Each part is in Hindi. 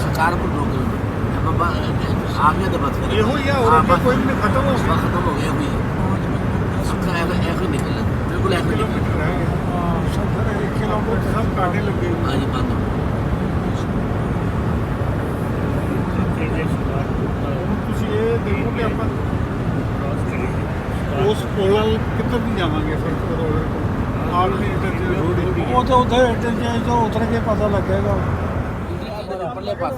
शिकारपुर 2 किलोमीटर आगे तो बस ये हो या और आगे कोई नहीं, खत्म हो गया। खत्म हो गया हुई सबका ऐसे निकल बिल्कुल ऐसे किलोमीटर रह गया। हाँ, सफर 1 किलोमीटर सब काटे लगे हुए। हाँ जी बंद हो ਤੁਸੀਂ ਇਹ ਦੇਖੋ ਕਿ ਆਪਾਂ ਉਸ ਕੋਲ ਕਿੱਧਰ ਦੀ ਜਾਵਾਂਗੇ ਫਿਰ ਰੋਡ ਤੋਂ ਆਲਮੀ ਇੰਟਰਚੇਂਜ ਉਹ ਤਾਂ ਉੱਥੇ ਇੰਟਰਚੇਂਜ ਤੋਂ ਉਤਰ ਕੇ ਪਤਾ ਲੱਗੇਗਾ। परले पास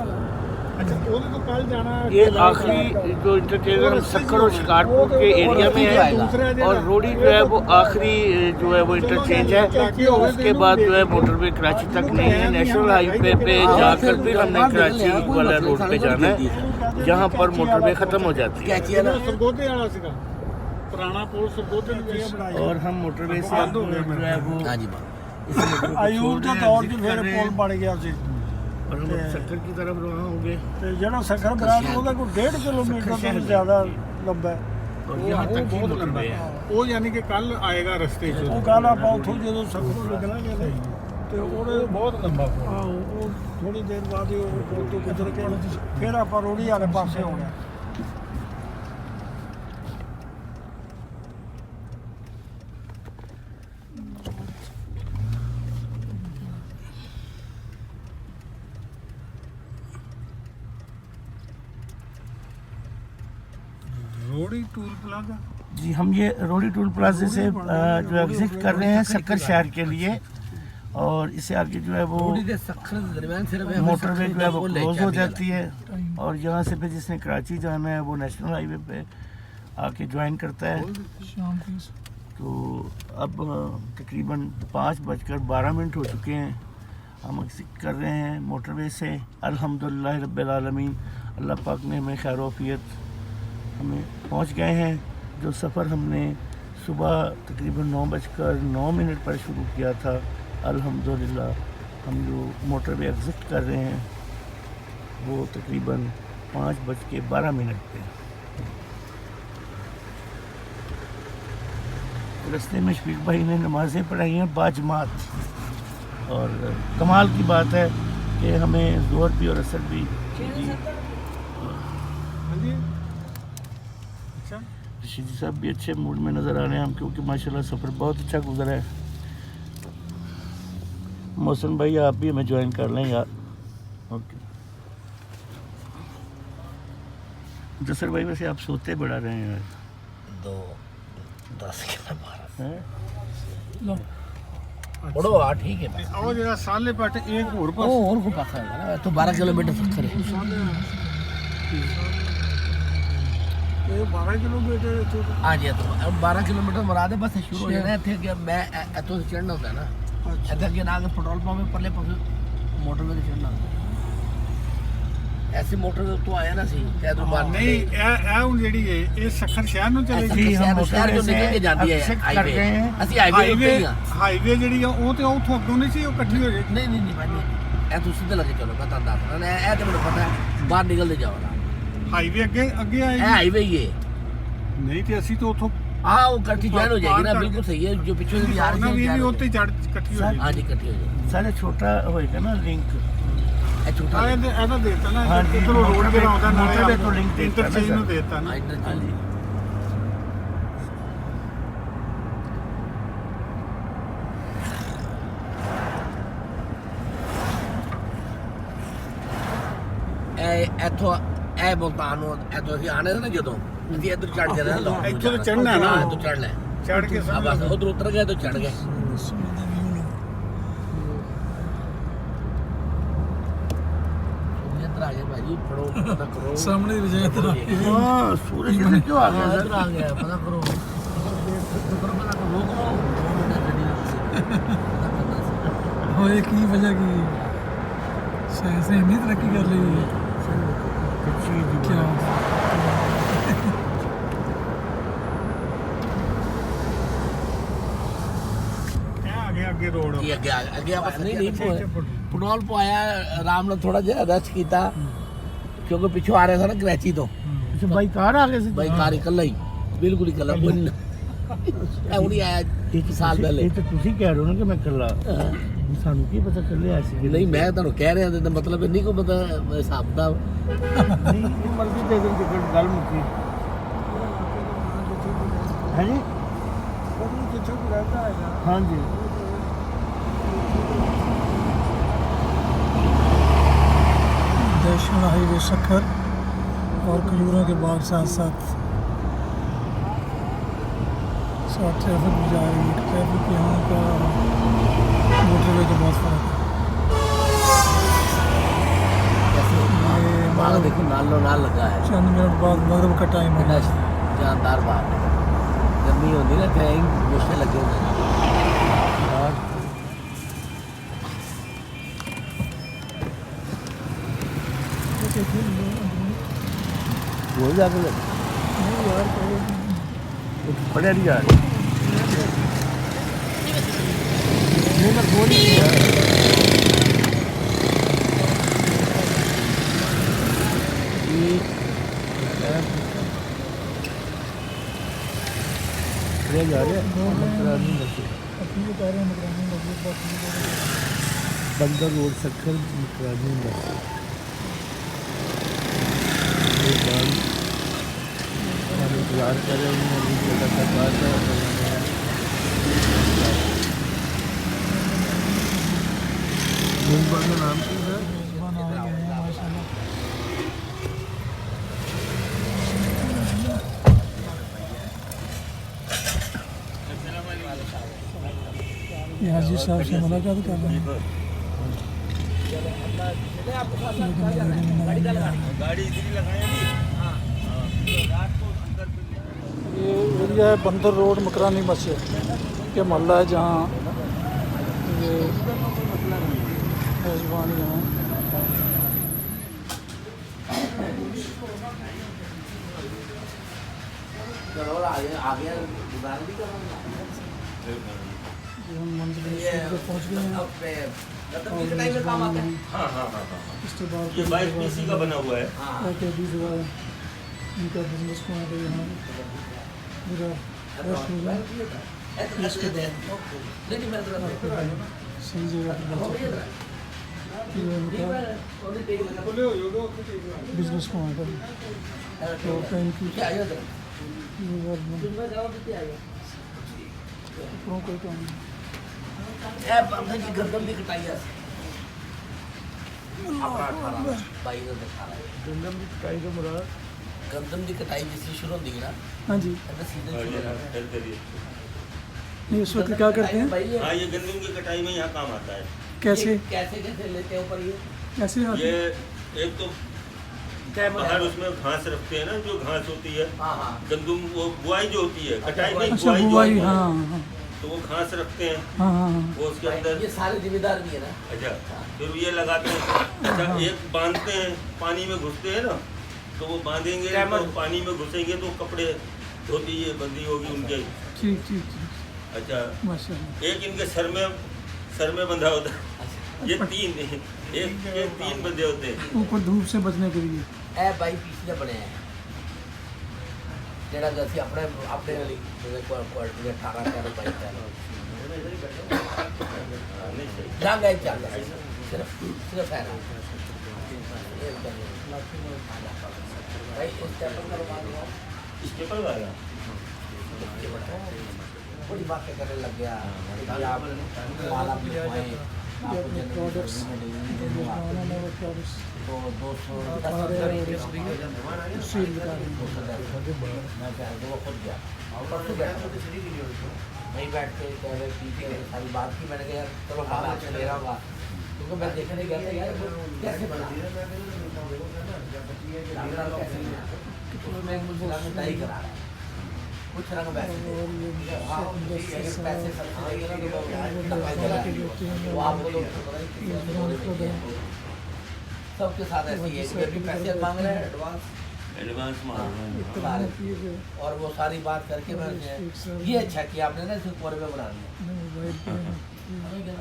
अच्छा ਉਹਦੇ ਤੋਂ ਕੱਲ ਜਾਣਾ ये आखिरी जो इंटरचेंज हम सक्कर और शिकारपुर के एरिया में है और रोडी जो है वो आखिरी जो है वो इंटरचेंज है। उसके बाद जो है मोटरवे कराची तक नहीं है। नेशनल हाईवे पे जाकर फिर हमने कराची वाला रोड पे जाना है जहाँ पर मोटरवे ख़त्म हो जाती है ਸਰਗੋਧੇ ਵਾਲਾ ਸੀਗਾ ਪੁਰਾਣਾ ਪੁਲ ਸਰਗੋਧੇ ਨੂੰ ਗਿਆ ਬਣਾਇਆ और हम मोटरवे से जो है वो हाँ जी बंद ਆਯੂਬ ਦੇ ਦੌਰ 'ਚ ਫਿਰ ਪੁਲ ਬਣ ਗਿਆ ਸੀ और हम सक्कर की तरफ रवाना हो गए ਤੇ ਜਿਹੜਾ ਸਖਰ ਬਰਾੜ ਉਹਦਾ ਕੋਈ 1.5 ਕਿਲੋਮੀਟਰ ਤੋਂ ਜ਼ਿਆਦਾ ਲੰਬਾ ਹੈ और यहाँ तक ही मोटरवे है। ਉਹ ਯਾਨੀ ਕਿ ਕੱਲ ਆਏਗਾ ਰਸਤੇ 'ਚ ਉਹ ਕੱਲ ਆਪਾਂ ਉੱਥੋਂ ਜਦੋਂ ਸਖਰ ਨਿਕਲਾਂਗੇ ਨਾ ਤੇ ਉਹਦੇ ਬਹੁਤ ਲੰਬਾ ਉਹ ਥੋੜੀ ਦੇਰ ਬਾਅਦ ਹੀ ਉਹ ਪੁਲ ਤੋਂ ਗੁਜ਼ਰ ਕੇ ਫਿਰ ਆਪਾਂ ਰੋੜੀ ਵਾਲੇ ਪਾਸੇ ਆਉਣਾ। रोडी टूल प्लाजा जी हम ये रोडी टोल प्लाजे से जो एग्जिट कर रहे हैं सक्कर शहर के लिए और इससे आगे जो है वो मोटरवे जो है वो क्लोज हो जाती है और यहाँ से फिर जिसने कराची जाना है वो नेशनल हाईवे पे आके ज्वाइन करता है। तो अब तकरीबन 5:12 हो चुके हैं। हम एग्जिट कर रहे हैं मोटरवे से। अल्हम्दुलिल्लाह रब्बिल आलमीन अल्लाह पाक ने हमें खैर वफियत हमें पहुँच गए हैं। जो सफ़र हमने सुबह तकरीबन 9:09 पर शुरू किया था अल्हम्दुलिल्लाह हम जो मोटरवे एग्ज़िट कर रहे हैं वो तकरीबन 5:12 पे। रास्ते में शफीक भाई ने नमाज़ें पढ़ाई हैं बाजमात और कमाल की बात है कि हमें ज़ोहर भी और असर भी रशीद साहब भी अच्छे मूड में नज़र आ रहे हैं हम क्योंकि माशाल्लाह सफ़र बहुत अच्छा गुजरा है। मौसम भाई आप भी हमें ज्वाइन कर लें यार। ओके जसर भाई वैसे आप सोते बड़ा रहे हैं यार 2:10 के बाहर हैं? बड़ो आ ठीक है बस ਉਹ ਜਿਹੜਾ ਸਾਲੇ ਪੱਟ ਇੱਕ ਹੋਰ ओ और को पास है ना तो 12 किलोमीटर सफर है ਇਹ 12 ਕਿਲੋਮੀਟਰ ਇੱਥੋਂ हाँ जी तो 12 किलोमीटर मुराद है बस शुरू हो जाना है थे कि मैं इतों से चढ़ना होता है ना इधर के ना पेट्रोल पंप में परले पासे मोटरवे से चढ़ना होता है। ऐसे मोटरवे तो आया ना सी इधर बाहर ਨਹੀਂ ਇਹ ਹੁਣ ਜਿਹੜੀ ਹੈ ਇਹ ਸਖਰ ਸ਼ਹਿਰ ਨੂੰ ਚਲੇਗੀ। शहर जो निकल के जाती है हाईवे ਅਸੀਂ ਹਾਈਵੇ ਉੱਤੇ ਹੀ ਆ ਹਾਈਵੇ ਜਿਹੜੀ ਆ ਉਹ ਤੇ ਉੱਥੋਂ ਅੱਗੋਂ ਨਹੀਂ ਸੀ ਉਹ ਇਕੱਠੀ ਹੋ ਜਾਏਗੀ। ਨਹੀਂ ਨਹੀਂ ਨਹੀਂ ਭਾਈ ਇਹ ਤੁਸੀਂ ਸਿੱਧਾ ਲੱਗੇ ਚਲੋ ਮੈਂ ਤੁਹਾਨੂੰ ਦੱਸ ਰਿਹਾ ਇਹ ਤੇ ਮੈਨੂੰ ਪਤਾ ਹੈ ਬਾਹਰ ਨਿਕਲਦੇ ਜਾਓ ਨਾ ਹਾਈਵੇ ਅੱਗੇ ਅੱਗੇ ਇਹ ਆਏਗੀ। ਹਾਈਵੇ ਹੀ ਹੈ ਨਹੀਂ ਤੇ ਅਸੀਂ ਤਾਂ ਉੱਥੋਂ हाँ वो इकट्ठी ज्वाइन हो जाएगी ना बिल्कुल सही है जो पीछे भी आ ਨਾ रही ਵੀ है ਉੱਤੇ ਚੜ ਇਕੱਠੀ ਹੋ ਜਾਏਗੀ। हाँ जी इकट्ठी हो जाएगी सारे छोटा होएगा ना लिंक ये छोटा ਆ ਇਹਦਾ ਦੇਤਾ ਨਾ हाँ जी, ਇੱਧਰੋਂ ਰੋਡ ਤੇ ਆਉਂਦਾ मोटरवे तो लिंक देता है ना ਇੰਟਰਚੇਂਜ ਨੂੰ सर। ਦੇਤਾ ਨਾ। हाँ, इधर हाँ जी ਇੱਥੋਂ ਇਹ ਮੁਲਤਾਨ ਨੂੰ ਇੱਥੋਂ ਅਸੀਂ ਆਣੇ ਨਾ ਜਦੋਂ ਅਸੀਂ ਇੱਧਰ ਚੜ ਜਾਣਾ ਨਾ ਇੱਥੋਂ ਤਾਂ ਚੜ੍ਹਨਾ ਹੈ ਨਾ। ਇੱਥੋਂ ਚੜ੍ਹਨਾ ਹੈ ਚੜ ਕੇ ਆ ਬਸ ਉਧਰ ਉਤਰ ਗਏ ਤਾਂ ਚੜ ਗਏ ਇੱਧਰ ਆ ਗਏ ਭਾਜੀ ਫੜੋ ਪਤਾ ਕਰੋ ਸਾਹਮਣੇ ਵਿਜੇ ਇੱਧਰ हाँ सूरज इधर क्यों आ गया ਇੱਧਰ ਆ ਗਿਆ ਪਤਾ ਕਰੋ ਪਤਾ ਕਰੋ ਹੋਏ ਕੀ ਵਜ੍ਹਾ ਕੀ ਸਾਇੰਸ ਨੇ ਇੰਨੀ ਤਰੱਕੀ ਕਰ ਲਈ ਹੈ क्या ਅੱਗੇ ਰੋਡ ਕੀ ਅੱਗੇ ਆਪਾਂ ਨਹੀਂ ਪੈਟਰੋਲ ਪਵਾਇਆ ਆਰਾਮ ਨਾਲ ਥੋੜਾ ਜਿਹਾ ਰਸ਼ ਕੀਤਾ ਕਿਉਂਕਿ ਪਿੱਛੋਂ ਆ ਰਿਹਾ ਸੀ ਨਾ ਕਰਾਚੀ ਤੋਂ अच्छा भाई कार आ गए थे ਬਾਈ ਕਾਰ ਇਕੱਲਾ ਹੀ ਬਿਲਕੁਲ ਇਕੱਲਾ ਕੋਈ ਨਹੀਂ ਇਹ ਹੁਣੀ ਆਇਆ 1 ਸਾਲ ਪਹਿਲੇ ये तो तुसी कह रहे हो ना कि मैं कल्ला सानू की पता चले ऐसी कि नहीं मैं ਤੁਹਾਨੂੰ ਕਹਿ ਰਿਹਾ ਤੇ ਮਤਲਬ ਨਹੀਂ ਕੋਈ ਪਤਾ ਹਿਸਾਬ ਦਾ नहीं ये मर्जी दे दें टिकट गल मुकी है जी ਪਤਾ ਜਿੱਥੇ ਕੋਈ ਰਹਿੰਦਾ ਹੈਗਾ हाँ जी नेशनल हाईवे सखर और खजूरों के बाद साथ ट्रैफिक भी जा रही है। ट्रैफिक यहाँ का मोटरवे के बहुत फ़र्क है। ਬਾਗ ਦੇਖੋ ਨਾਲੋਂ ਨਾਲ ਲੱਗਾ ਹੈ चंद मिनट बाद मगरब का टाइम ਕਿੰਨਾ है। ਜਾਨਦਾਰ ਬਾਗ ਹੈ ਗਰਮੀ ਹੁੰਦੀ ਨਾ ਤੇ ਮੁਸ਼ਕਿਲ ਲੱਗੇ ਹੁੰਦੇ ਨੇ वो जाके लग पढ़िया नहीं जा रही नहीं मैं बोल ही नहीं रहा। ये जा रहे बंदर रोड सक्कर मकरानी इंतजार कर रहे मुंबई का नाम क्या है हाजी साहब से मुलाकात कर रहे हैं। ये एरिया है बंदर रोड मकरानी मस्जिद के मोहल्ला है जहाँ ये मेज़बान यहाँ आगे गुजारा भी करूँगा हम मंजिल पर पहुँच गए हैं। इसके बाद ये 22 पीसी का बना हुआ है। पैकेज हुआ है इनका बिजनेस को यहाँ पे यहाँ पूरा रश हो गया। इसके बाद सही जगह पर पहुँच गए। ये उनका बिजनेस को यहाँ पर तो इनकी कपड़ों कोई काम नहीं। ਇਹ ਬੰਦੇ ਦੀ ਗਰਦਨ ਦੀ ਕਟਾਈ ਆ ਬਾਈ ਦਾ ਦਿਖਾ ਰਿਹਾ गंदम की कटाई का मुराद ਗਰਦਨ ਦੀ ਕਟਾਈ ਜਿਸ ਸ਼ੁਰੂ ਹੁੰਦੀ ਹੈ ਨਾ हाँ जी ਇਹਦਾ ਸੀਜ਼ਨ ਸ਼ੁਰੂ ਹੋ ਜਾਂਦਾ ये इस वक्त क्या करते हैं भाई हाँ, ये गंदम की कटाई में यहाँ काम आता है। कैसे कैसे कैसे लेते हो पर ये कैसे आते ये हैं? एक तो बाहर उसमें घास रखते हैं ना, जो घास होती है हाँ हाँ गंदम, वो बुआई जो होती है, कटाई नहीं, अच्छा बुआई जो बुआई होती है, हाँ हाँ तो वो घास रखते हैं, हाँ हाँ हाँ वो उसके अंदर ये सारे जिम्मेदार भी है ना अच्छा फिर ये लगाते हैं। अच्छा एक बांधते हैं, पानी में घुसते हैं ना, तो वो बांधेंगे तो पानी में घुसेंगे तो कपड़े धोती ये बंदी होगी उनके। ठीक ठीक ठीक अच्छा माशाल्लाह एक इनके सर में बंधा होता है, ये तीन बंधे होते हैं। ऊपर धूप से बचने के लिए ਇਹ ਬਾਈ ਪੀਸ ਦੇ ਬਣੇ ਆ ਜਿਹੜਾ ਕਿ ਅਸੀਂ ਆਪਣੇ ਵਾਲੀ ਕੁਆਲਿਟੀ ਦੇ 18 ਕਰ ਬਾਈ ਕਰ ਰੰਗ ਹੈ ਚੱਲਦਾ ਸਿਰਫ ਹੈ ਨਾ भाई उस टेबल करवा दो इस पेपर का आया बड़ी बातें करने लग गया कि आप माला भी खुआएं आपको प्रोडक्ट्स तो 200 सील बता रहे हैं मैं चाह वो खुद गया परसों बैठा वहीं बैठ के कह रहे पी के सारी बात की मैंने कहा चलो माला आपसे ले रहा होगा क्योंकि मैं देखने गया था यार कैसे बना उसमें कुछ रंग नहीं करा रहा है कुछ रंग पैसे वो आपको लोग सबके साथ ऐसी है कि पैसे मांग रहे हैं एडवांस मांग रहे हैं। सारे और वो सारी बात करके मैं ये अच्छा किया आपने ना सिर्फ कोरे में बना दिया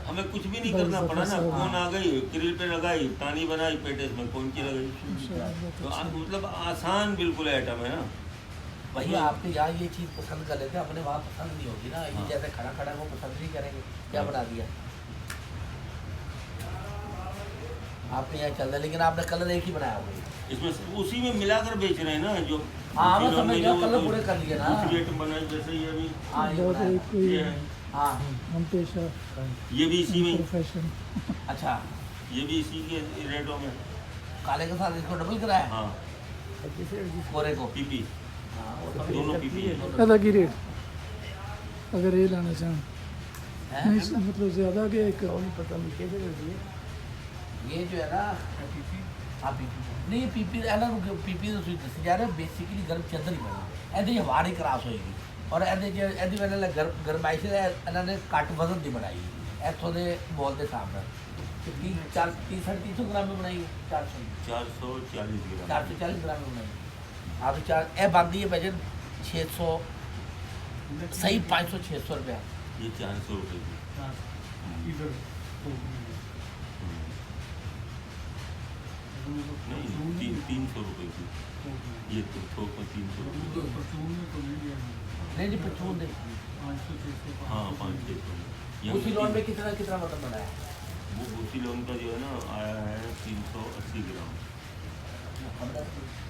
हमें कुछ भी नहीं करना पड़ा ना, फोन आ गई, ग्रिल पे लगाई, तानी बनाई, पेटेस में कौन की लगाई, तो मतलब आसान बिल्कुल आइटम है ना। वही आपके यहाँ ये चीज़ पसंद कर लेते हैं अपने वहाँ पसंद नहीं होगी ना ये जैसे खड़ा खड़ा वो पसंद नहीं करेंगे क्या बना दिया आपके यहाँ चलता है, लेकिन आपने कलर एक ही बनाया हुआ है। इसमें उसी में मिलाकर बेच रहे हैं ना, जो हाँ मैं किलो समझ में गया, जो कलर पूरे कर लिए ना। कुछ रेट बना है, जैसे ये भी हाँ ये बनाया। ये है, हाँ ये भी इसी में, अच्छा, ये भी इसी के रेटों में। काले के साथ इसको डबल कराया हाँ गोरे को। पीपी, हाँ, वो सब दोनों एक पीपी है। है। ज़्यादा की रेट अगर ये लाना चाहें हैं? नहीं मतलब ज़्यादा के एक पता नहीं कैसे कर दिए ये जो है ना हाँ पीपी नहीं, पीपी है ना, पीपी तो सुई दसी जा रहा है, बेसिकली गर्म चंदर ही बना ऐसे हवा नहीं क्रॉस होएगी, और ऐसे जो ऐसी मैंने गरमाइश है इन्होंने घट वजन की बनाई इतों के बॉल के हिसाब से 350 ग्राम में बनाई है, 440 ग्राम। 440 ग्राम में बनाई आप चार ए बनती है वजन 600 सही 500-600 रुपया। ये 400 रुपये की। नहीं 300 रुपये की, ये तो थोक में 300 रुपये। नहीं जी पछून दे हाँ 500-600। उसी लोन में कितना कितना मतलब बनाया वो उसी लोन का जो है ना आया है 380 ग्राम,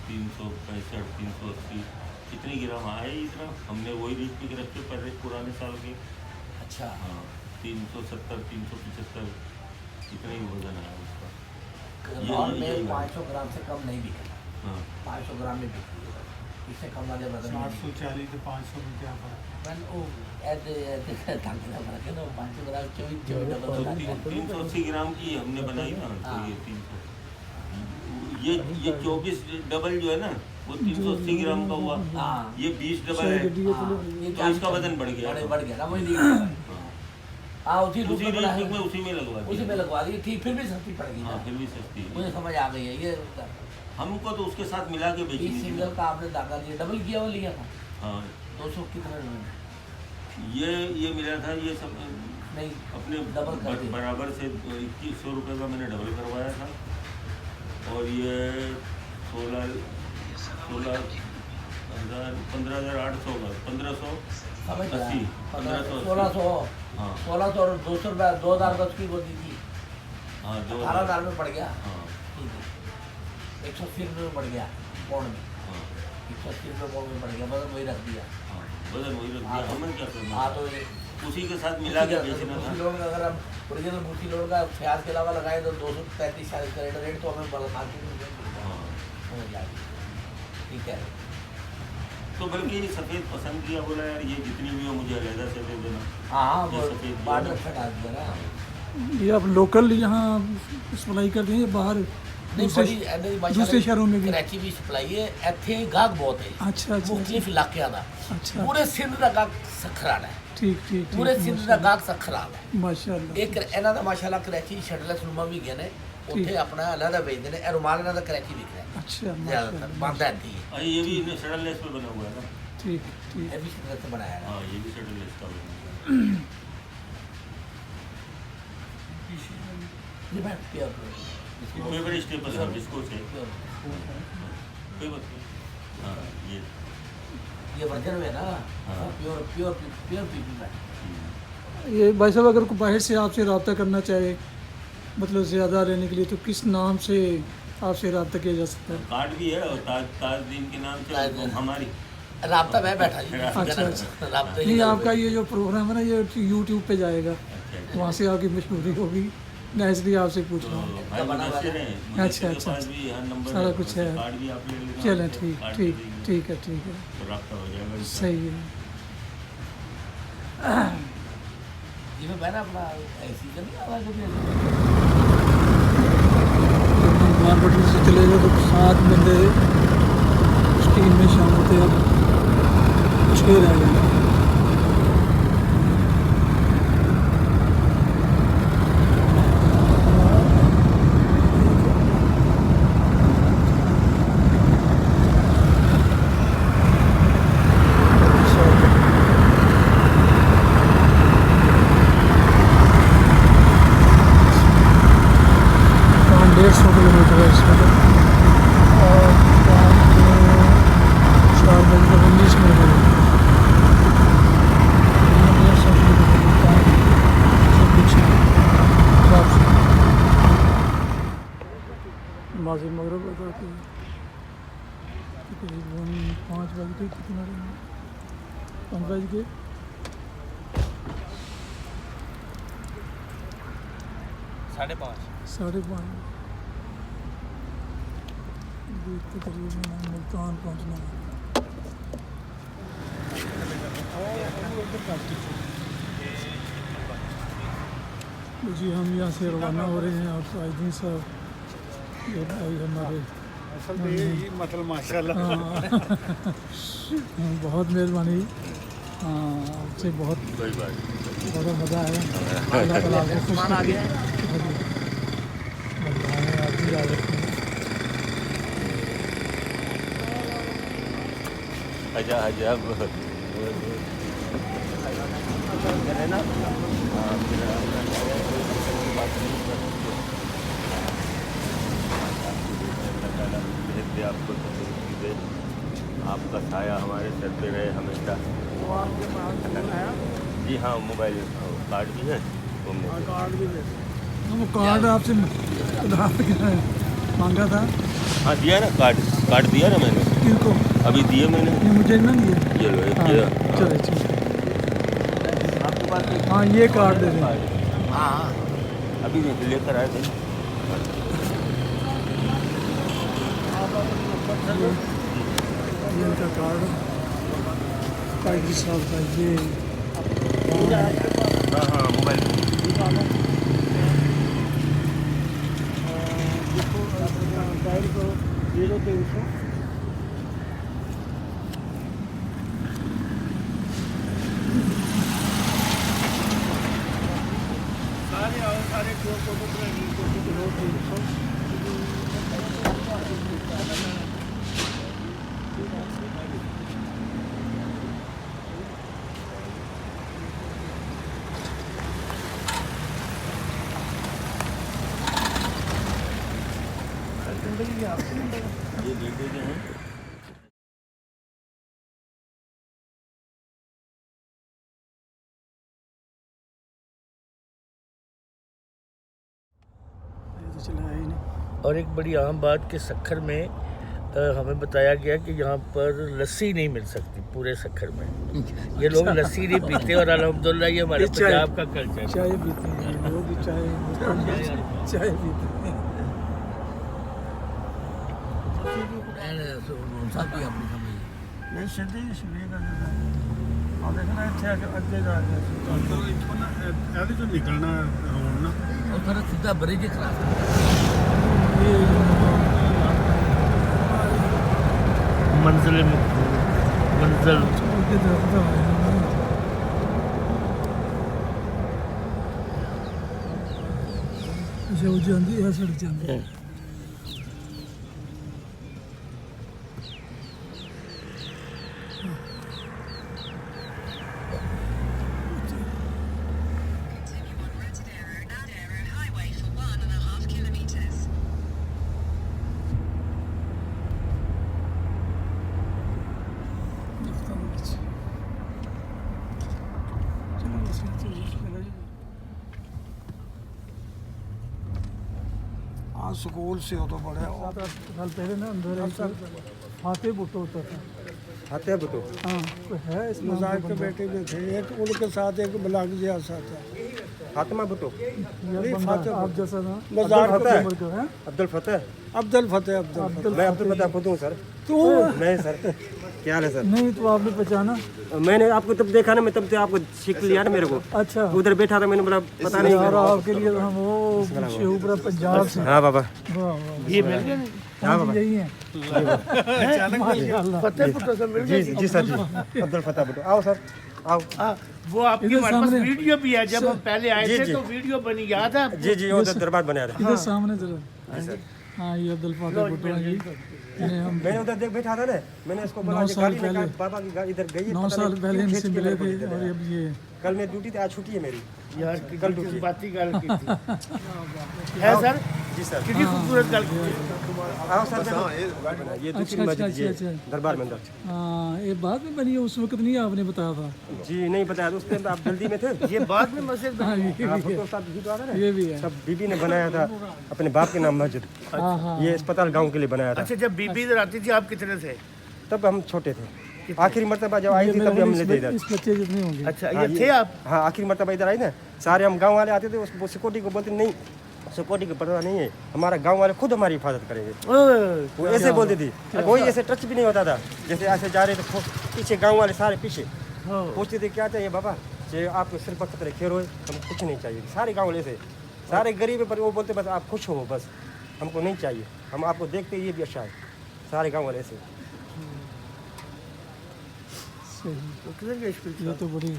365 380 कितने ग्राम आए इतना, हमने वही रेट पे रखे पहले पुराने साल के। अच्छा हाँ 370 375 इतना ही वजन आया उसका। और में 500 ग्राम से कम नहीं बिका, हाँ 500 ग्राम में बिकी है, इससे कम वाले वजन में नहीं। 440 से 500 में क्या फर्क? मैंने वो ऐसे ताकि ना फर्क है ना, 500 ग्राम 24 तो डबल 380 ग्राम की हमने बनाई ना, तो हाँ। ये 300 ये 24 डबल जो है ना वो 380 ग्राम का हुआ, हाँ ये 20 डबल है, हाँ, ये तो इसका वजन बढ़ गया। बढ़ गया ना, वही नहीं हाँ उसी रूप उसी में बना रेट है, में उसी में लगवा उसी दिया। में लगवा दी, ठीक फिर भी सस्ती पड़ गई हाँ ना, फिर भी सस्ती है। मुझे समझ आ गई है ये। हमको तो उसके साथ मिला के बेचनी इस थी। सिंगल का आपने धागा लिया, डबल किया हुआ लिया था हाँ 200 कितना में? ये मिला था, ये सब नहीं अपने डबल कर दिया। बराबर से 2100 रुपये का मैंने डबल करवाया था, और ये 15,800 का 1500 समझ गया, 80, 1600 हाँ 1600 और 200 रुपया 2000 का उसकी वो दी थी, हाँ 18,000 में पड़ गया। हाँ ठीक है 180 रुपये में पड़ गया पौंड में, हाँ 180 रुपये पौंड में पड़ गया, मतलब वही रख दिया। हाँ वजन वही रख हाँ, दिया, हमें क्या करना, हाँ तो ये उसी के साथ मिला के बेचना मूसी था। लोन का अगर हम ओरिजिनल मूसी लोन का प्याज के अलावा लगाए तो 235-40 का रेट तो हमें मार्केट में हाँ समझ जाएगी। ठीक है तो बल्कि सफ़ेद पसंद किया, बोला यार ये जितनी भी हो मुझे अलहदा से दे देना। हाँ ये सफेद बार्डर अच्छा डाल दिया ना। ये आप लोकल यहाँ सप्लाई करते हैं या बाहर नहीं दूसरे बड़ी इधर ही माशाल्लाह दूसरे शहरों में भी? कराची भी सप्लाई है, ਇੱਥੇ ਗਾਹਕ ਬਹੁਤ ਹੈ अच्छा अच्छा ਮੁxtਲਿਫ ਇਲਾਕਿਆਂ ਦਾ। अच्छा ਪੂਰੇ ਸਿੰਧ ਦਾ ਗਾਹਕ ਸਖਰਾਣਾ ਹੈ, ठीक ठीक ਪੂਰੇ ठीक ਸਿੰਧ ਦਾ ਗਾਹਕ ਸਖਰਾਣਾ ਹੈ। माशाल्लाह ਇੱਕ ਇਹਨਾਂ ਦਾ ਮਾਸ਼ਾਅੱਲਾ ਕਰਾਚੀ ਸ਼ਟਲਸ ਰੂਮਾ ਵੀ ਗਏ ਨੇ, ਉੱਥੇ ਆਪਣਾ ਅਲੱਗਾ ਵੇਚਦੇ ਨੇ। ਇਹ ਰੁਮਾਲ ਇਹਨਾਂ ਦਾ ਕਰਾਚੀ ਵਿਕਦਾ ਹੈ अच्छा ਜ਼ਿਆਦਾਤਰ, माशाल्लाह ਬੰਦਾ ਇੱਥੇ ਹੀ अरे ये भी शटल लेस पे बना हुआ है ना। ठीक ठीक ਹੈ। ਇਹ ਵੀ ਸ਼ਟਲਸ से बनाया है। हाँ ये भी शटल लेस का बना हुआ ये बैठ प्योर है। पेपर स्टेपल है, जिसको से प्योर पेपर। हाँ ये वर्जन में है ना हाँ। प्योर प्योर प्योर पीपी में। ये भाई साहब अगर कोई बाहर से आपसे रब्ता करना चाहे मतलब ज़्यादा लेने के लिए तो किस नाम से आपसे रब्ता किया जा सकता है? कार्ड भी है, और ताजदीन के नाम से ताजदीन। हमारी राब्ता मैं बैठा जी अच्छा, अच्छा। राब्ता नहीं आपका ये जो प्रोग्राम है ना ये यूट्यूब पे जाएगा, अच्छा वहाँ से आपकी मशहूरी होगी ना, इसलिए आपसे पूछ तो रहा हूँ। भाई मुदस्सिर हैं, मुदस्सिर के अच्छा, पास भी हर नंबर सारा है, कुछ उससे है। कार्ड भी आप ले लेना, चलें उससे ठीक कार्ड ठीक दे देंगे, ठीक है तो रब्ता हो जाएगा इसका। सही है। ये मैं ना अपना ऐसी का नहीं आवाज़ होती है। मार्केट से चले गए तो 7 बंदे उस टीम में शामिल थे, अब 6 रह गए। तमाम 150 किलोमीटर है इसमें तो, और 4 बजे तक 19 मिनट है। मगरब अदा की तकरीबन 5 बज के कितना 5 बज के 5:30 तकरीबन मुल्तान पहुँचना है। तो जी हम यहाँ से रवाना हो रहे हैं और साहिदीन साहब ये भाई हमारे असल में ये मतलब माशाल्लाह बहुत मेहरबानी आपसे बहुत बड़ा मज़ा आया। अल्लाह ताला आपको खुश सामान आ गया है। रखे। आप भी याद रखें। अजब आपको तंदुरुस्ती दे, आपका साया हमारे सर पे रहे हमेशा। जी हाँ, मोबाइल कार्ड भी है घूमने के। कार्ड भी दे वो कार्ड आपसे मांगा था हाँ दिया ना, कार्ड दिया ना मैंने, किनको? अभी दिए मैंने। ये मुझे ना दिए। ये लो एक हाँ, ये चलो ठीक। आपके पास हाँ ये कार्ड दे दें। हाँ अभी नहीं लेकर आए थे। ये इनका कार्ड कायदी साहब का ये हाँ हाँ मोबाइल डायल करो 0300 सारे आओ, सारे फोटो 0300 ये बेटे के हैं। तो चलाया ही नहीं। और एक बड़ी अहम बात कि सखर में हमें बताया गया कि यहाँ पर लस्सी नहीं मिल सकती पूरे सखर में। ये लोग लस्सी नहीं पीते और अल्हम्दुलिल्लाह ये हमारे पंजाब का कल्चर है। चाय पीते हैं ये लोग भी चाय पीते हैं। साहब भी अपनी समझ नहीं सीधे ही सीधे कर देता है। और देखना ਇੱਥੇ ਆ ਕੇ ਅੱਗੇ ਜਾ ਕੇ तो इथों ना ਇਹਦੇ ਚੋਂ ਨਿਕਲਣਾ ਹੁਣ ਨਾ और थोड़ा सीधा ब्रिज खराब मंजिल मंजिल अच्छा वो जाती है सड़क जाती है। हाँ स्कूल से हो तो बड़े 7-8 साल पहले ना अंदर एक फाते भुट्टो होता था। फाते बुतो हाँ कोई है इस नाम मजाक का के बंदा? बेटे भी थे, एक उनके साथ एक ब्लाक जैसा था। फातिमा भुट्टो ये बंदा फाते आप जैसा ना मजाक होता है। उम्र का है। अब्दुल फतेह अब्दुल फतेह अब्दुल फतेह मैं अब्दुल फतेह खुद हूँ सर। तू नहीं सर, क्या हाल है सर? नहीं तो आपने पहचाना। मैंने आपको तब देखा ना, मैं तब से आपको सीख लिया ना मेरे को। अच्छा उधर बैठा था, मैंने बोला पता नहीं। यार आपके लिए तो हम वो शिवपुरा पंजाब से हाँ बाबा, वाह वाह ये मिल गया हाँ जी, यही है माशाल्लाह। फतेहपुर से मिल जी जी सर जी, अब्दुल फतेह भुट्टो। आओ सर आओ। वो आपकी इधर हमारे पास सामने। वीडियो भी है। जब हम पहले आए जी, थे जी। तो वीडियो बनी, याद है आपको? जी जी, उधर दरबार बनाया था। इधर सामने जरा हाँ ये अब्दुल फातह भुट्टो हैं जी। इन्हें हम मैंने उधर देख बैठा था ना, मैंने इसको बोला 9 कि साल गाड़ी पहले। निकाल, बाबा की गाड़ी इधर गई है, 9 पता साल नहीं पहले क्यों इनसे खींच के मिले मेरे को थे इधर और आया। अब ये कल मैं ड्यूटी थी, आज छुट्टी है मेरी। यार कल कितनी रुकिए। बाती गल की थी है सर, जी सर। कितनी खूबसूरत गल की थी। आओ सर देखो। ये अच्छा दूसरी अच्छा मस्जिद अच्छा ये अच्छा दरबार में अंदर। हाँ ये बाद में बनी है, उस वक्त नहीं आपने बताया था। जी नहीं बताया तो उस टाइम आप जल्दी में थे। ये बाद में मस्जिद हाँ ये हाँ, भी है, फोटो साथ वीडियो आ रहा है ये भी है। सब बीबी ने बनाया था अपने बाप के नाम मस्जिद। हाँ हाँ ये अस्पताल गांव के लिए बनाया था। अच्छा, जब बीबी इधर आती थी आप कितने थे? तब हम छोटे थे, आखिरी मरतबा जब आई थी तब हम लेते इधर। इस बच्चे जितने होंगे। अच्छा, हाँ, ये थे आप? हाँ आखिरी मरतबा इधर आई ना, सारे हम गांव वाले आते थे, उसको सिक्योरिटी को बोलते नहीं सिक्योरिटी को पता नहीं है, हमारा गांव वाले खुद हमारी हिफाजत करेंगे। वो ऐसे बोलती थी, कोई ऐसे टच भी नहीं होता था। जैसे ऐसे जा रहे थे पीछे गांव वाले सारे पीछे पूछते थे क्या चाहिए बाबा, चाहिए आपको सिर्फ खतरे खेर हो, हम कुछ नहीं चाहिए। सारे गाँव वाले ऐसे सारे गरीब है, पर वो बोलते बस आप खुश हो, बस हमको नहीं चाहिए, हम आपको देखते ये भी अच्छा है। सारे गाँव वाले ऐसे। सही, ये तो बड़ी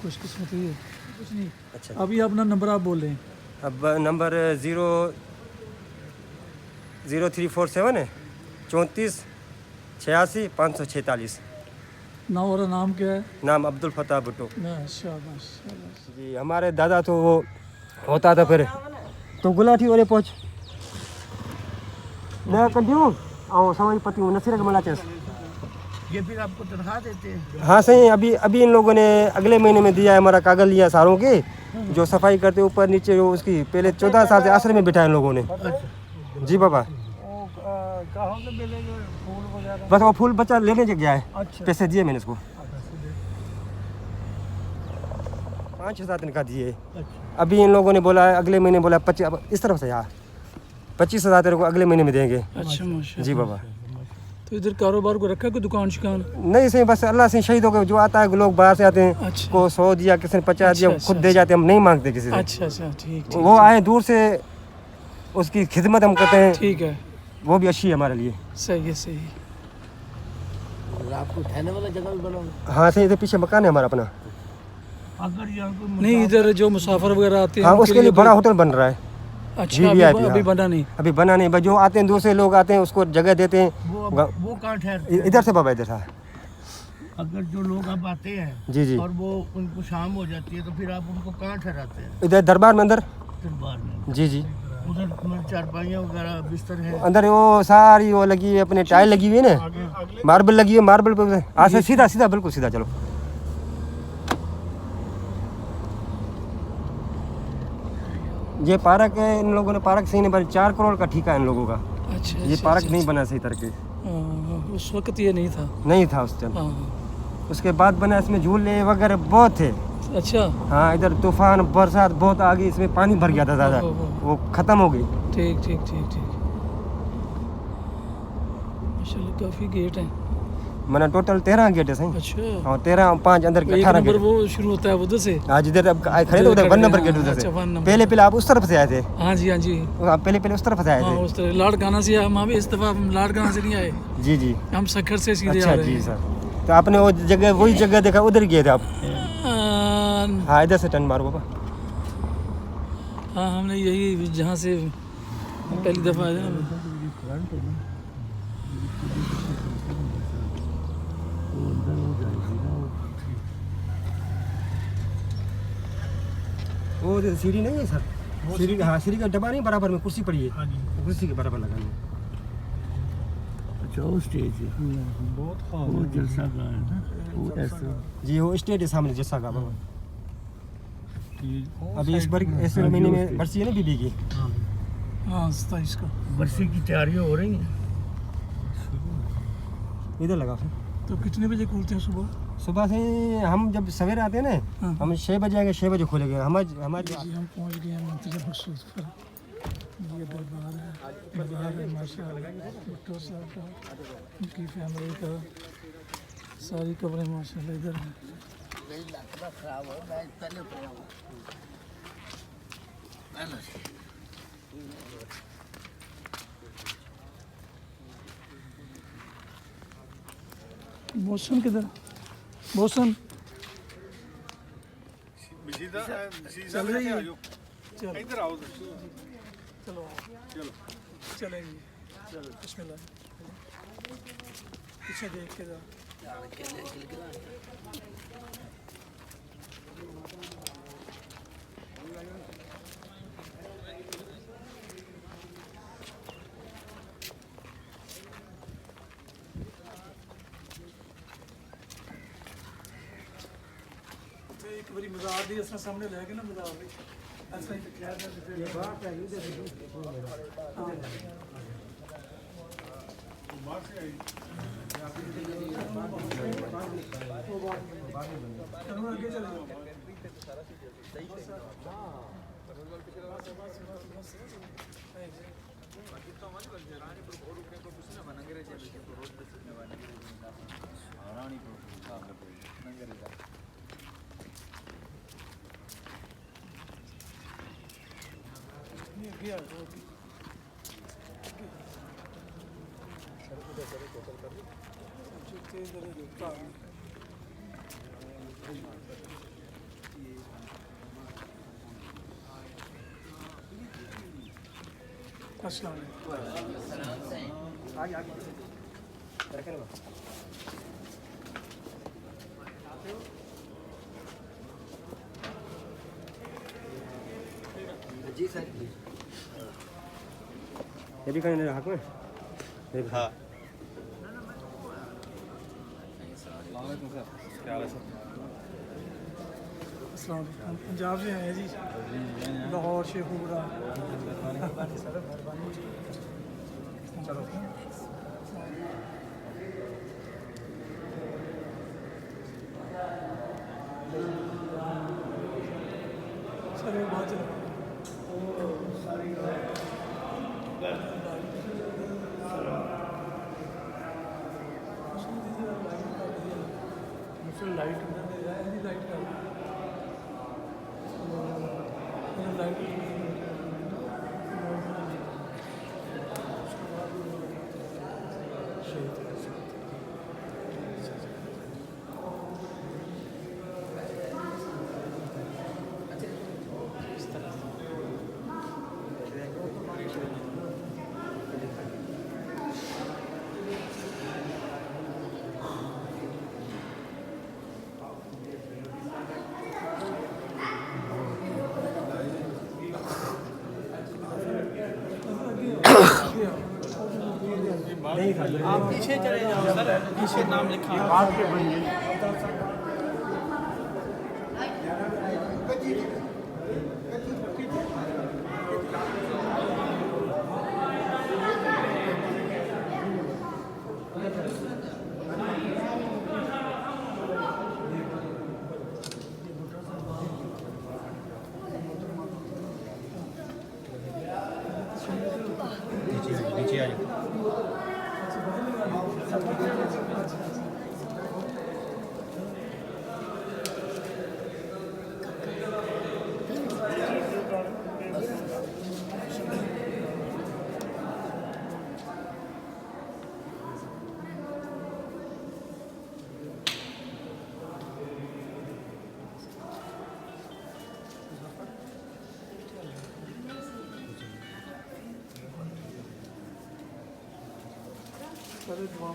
खुशकिस्मती है। कुछ नहीं, अच्छा अभी अपना नंबर आप बोल रहे हैं। अब नंबर 0347 है 34 86 546। नाम और नाम क्या है? नाम अब्दुल फताह भुट्टो। शाबाश शाबाश। जी हमारे दादा तो वो होता था फिर तो गुलाटी वाले पहुँच मैं कंटिन्यू आओ समझ पति हूँ नसीर मलाचे। ये फिर आपको तनख्वाह देते हैं? हाँ सही, अभी इन लोगों ने अगले महीने में दिया है, हमारा कागज लिया सारों के जो सफाई करते ऊपर नीचे वो उसकी। पहले 14 साल से आश्रम में बिठाया इन लोगों ने। जी बाबा कहाँ से मिलेंगे फूल वगैरह? बस वो फूल बच्चा लेने गया है, अच्छा। पैसे दिए मैंने इसको 5,000 तनख्वाह दिए। अभी इन लोगों ने बोला अगले महीने बोला 25 इस तरफ से यहाँ 25,000 तेरे को अगले महीने में देंगे। अच्छा माशा। जी बाबा तो इधर कारोबार को रखा कोई दुकान शिकान? नहीं सही, बस अल्लाह से शहीद हो गए जो आता है, लोग बाहर से आते हैं अच्छा। को 100 दिया किसी ने 50 दिया, अच्छा, खुद दे जाते हैं, हम नहीं मांगते किसी से। अच्छा अच्छा ठीक ठीक वो आए दूर से उसकी खिदमत हम करते हैं, ठीक है, वो भी अच्छी है हमारे लिए। सही है सही। आपको ठहरने वाला जगह भी बनाओ। हाँ सही, इधर पीछे मकान है हमारा अपना। अगर यहाँ कोई नहीं इधर जो मुसाफिर वगैरह आते हैं हाँ उनके उसके लिए कोई- बड़ा होटल बन रहा है। अच्छा VVIP, अभी हाँ। बना नहीं। अभी बना नहीं, बस जो आते हैं दूर से लोग आते हैं उसको जगह देते हैं। वो कहाँ ठहरते हैं? इधर से बाबा इधर था। अगर जो लोग अब आते हैं जी जी और वो उनको शाम हो जाती है तो फिर आप उनको कहाँ ठहराते हैं? इधर दरबार में अंदर। दरबार में? जी जी उधर मतलब चारपाइयाँ वगैरह बिस्तर है? अंदर वो सारी वो लगी है अपने टाइल लगी हुई है ना, मार्बल लगी है, मार्बल पे ऐसे सीधा सीधा बिल्कुल सीधा चलो। ये पार्क है, इन लोगों ने पार्क सही नहीं बना, 4 करोड़ का ठेका है इन लोगों का। अच्छा ये अच्छा, पार्क अच्छा, नहीं बना सही तरह के, हाँ, उस वक्त ये नहीं था। नहीं था उस टाइम। हाँ उसके बाद बना, इसमें झूले वगैरह बहुत थे। अच्छा हाँ इधर तूफान बरसात बहुत आ गई, इसमें पानी भर गया था ज़्यादा, ओहो। वो ख़त्म हो गई। ठीक ठीक ठीक ठीक। माशाल्लाह काफ़ी गेट हैं। मैंने टोटल 13 गेट है सही। अच्छा और 13 5 अंदर एक 18 नंबर गेट। वो शुरू होता है उधर से। आज इधर अब खड़े थे उधर 1 नंबर गेट उधर से। अच्छा, 1 नंबर। पहले आप उस तरफ से आए थे। हाँ जी हाँ जी। आप पहले उस तरफ से आए हाँ थे। उस तरह लाड़काना से हम अभी इस दफ़ा हम लाड़काना से नहीं आए, जी जी हम सखर से सीधे आ अच्छा रहे जी हैं। सर, तो आपने वो जगह वही जगह देखा उधर गए थे आप? हाँ इधर से टर्न मारो बाबा। हाँ हमने यही जहाँ से पहली दफ़ा आया ना। वो सीढ़ी नहीं है सर, सीढ़ी हाँ सीढ़ी का डब्बा नहीं, बराबर में कुर्सी पड़ी है, कुर्सी के बराबर लगानी है। अच्छा वो स्टेज है, बहुत वो जलसा का है ना, वो ऐसा। जी वो स्टेट है सामने जैसा का बाबा। अभी इस बार इस महीने में बरसी है ना बीबी की। हाँ 27 का। बरसी की तैयारियां हो रही हैं। इधर लगा फिर। तो कितने बजे खुलते हैं सुबह? सुबह से हम जब सवेरे आते हैं ना, हाँ। हम 6 बजे आएंगे, 6 बजे खोलेंगे हमारे जी हम पहुँच गए हैं मंतज़र मकसूद पर। ये दरबार है माशाल्लाह, भुट्टो साहब का, उनकी फैमिली का, सारी कब्रें माशाल्लाह इधर हैं। मौसम किधर? मौसम चल रही है। चलो इधर आओ। चलो चलेंगे। चलो बिस्मिल्लाह। पीछे देख के जा। ਇੱਕ ਵਾਰੀ ਮਜ਼ਾਰ ਦੀ ਅਸਾਂ ਸਾਹਮਣੇ ਲੈ ਕੇ ਨਾ ਮਜ਼ਾਰ ਦੇ ਅਸਾਂ ਇੱਕ ਖਿਆਲ ਦਾ ਫਿਰ ਬਾਹਰ ਪੈ ਗਈ ਚਲੋ ਅੱਗੇ ਚਲੇ ਜਾਓ ये गया अस्सलाम जी सर ये भी करने हक में हाँ अस्सलाम वालेकुम पंजाब से आए जी लाहौर शेखुपुरा चलो चलो बहुत चलो लाइट लाइट कर लाइट आप पीछे चले जाओ सर पीछे नाम लिखा आपके बनिए नीचे आ जाओ सारे दुआ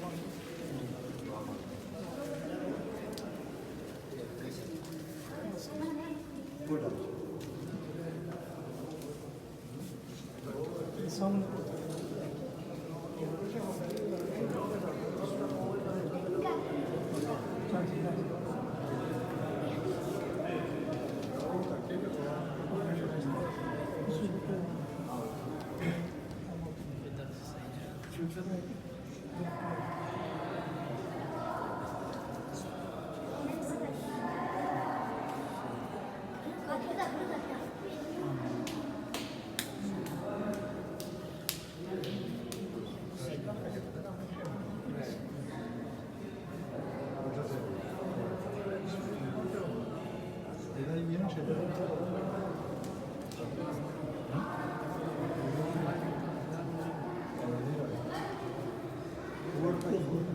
Thank you.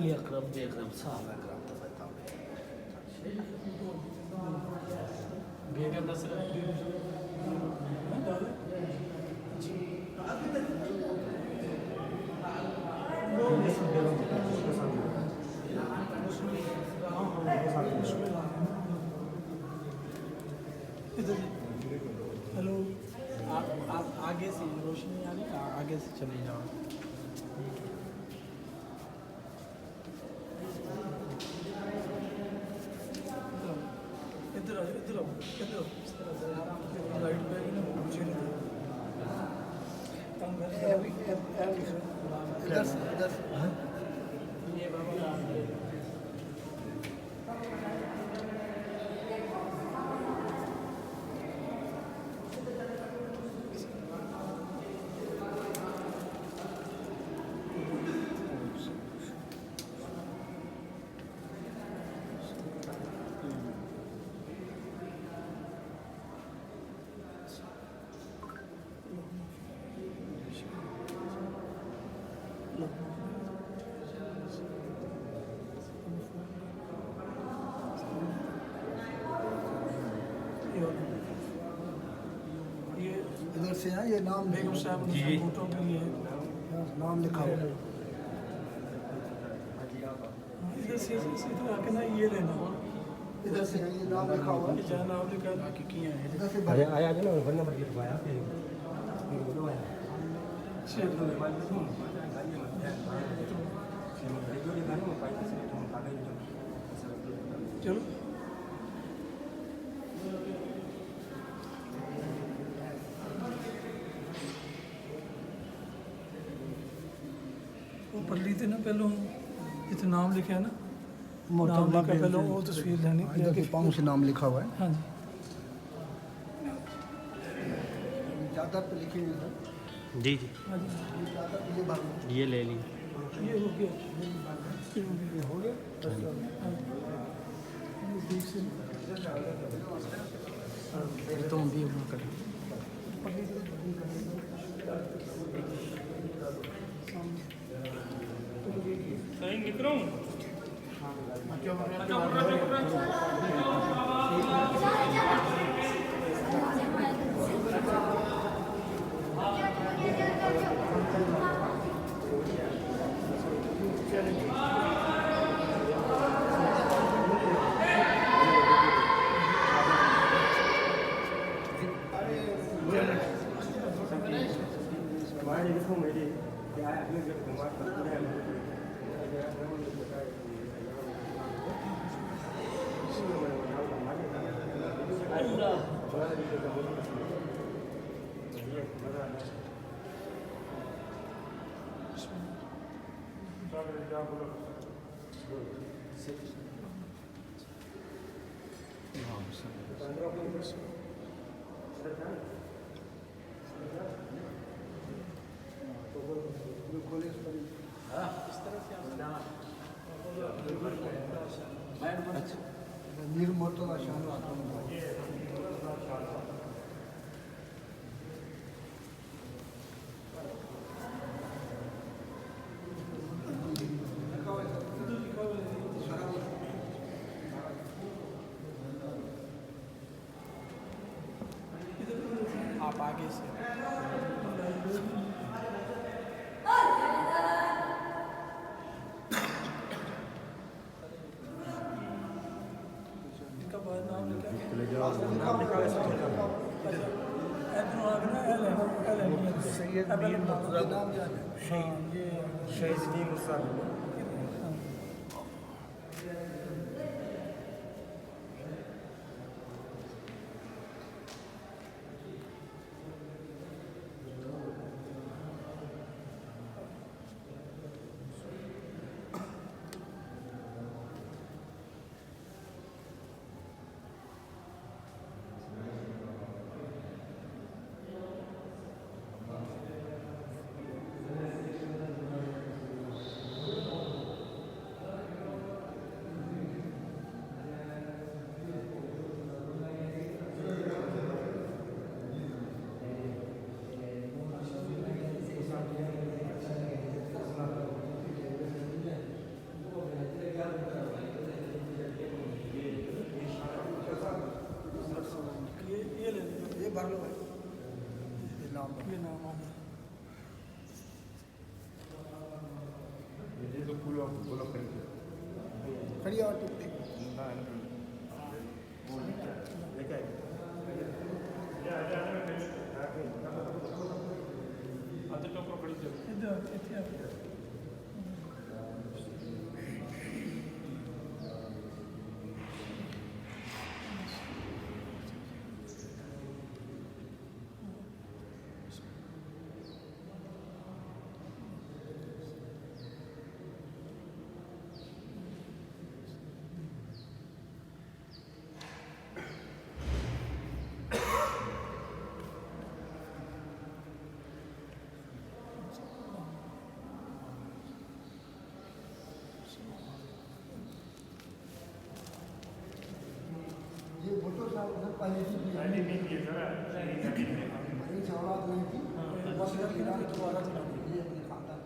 अली अकरम भी अकरम साहब अकरम तो बताओ बेगम दस हेलो आप आगे से रोशनी आ रही आगे से चले जाओ इधर आओ इधर आओ इधर आओ इस तरह से आराम से लाइट पे भी ना पहुंचे नहीं कम कर इधर से ये बाबा ये इधर से है ये नाम बेगम साहब की फोटो के लिए नाम लिखा हुआ है। इधर से इधर आके ना ये लेना इधर से है ये नाम लिखा हुआ है। ये जहाँ नाम लिखा है बाकी किया है इधर से अरे आया ना वन नंबर गेट आया चलो वो पल्ली थे ना पहले जितना नाम लिखा है ना नाम लिखा पहले वो तस्वीर लेनी इधर से पाँव से नाम लिखा हुआ है। हाँ जी ज़्यादा पे लिखेंगे सर जी जी हाँ जी ज़्यादा पे ये भर ये ले ली ये हो गया ये हो गया ठीक से तो हम भी अपना करें निर्मोतला शान आप आगे से इनका बाद नाम लिखा है नाम लिखा हुआ है सैयद मीर मुर्तज़ा नाम याद है। शहीद मुसाद खड़ी और टुकड़ी इधर इतने ये फोटो साहब पहले की पहले चौड़ा नहीं थी बस किनारे दोबारा चला दी ये अपने खानदान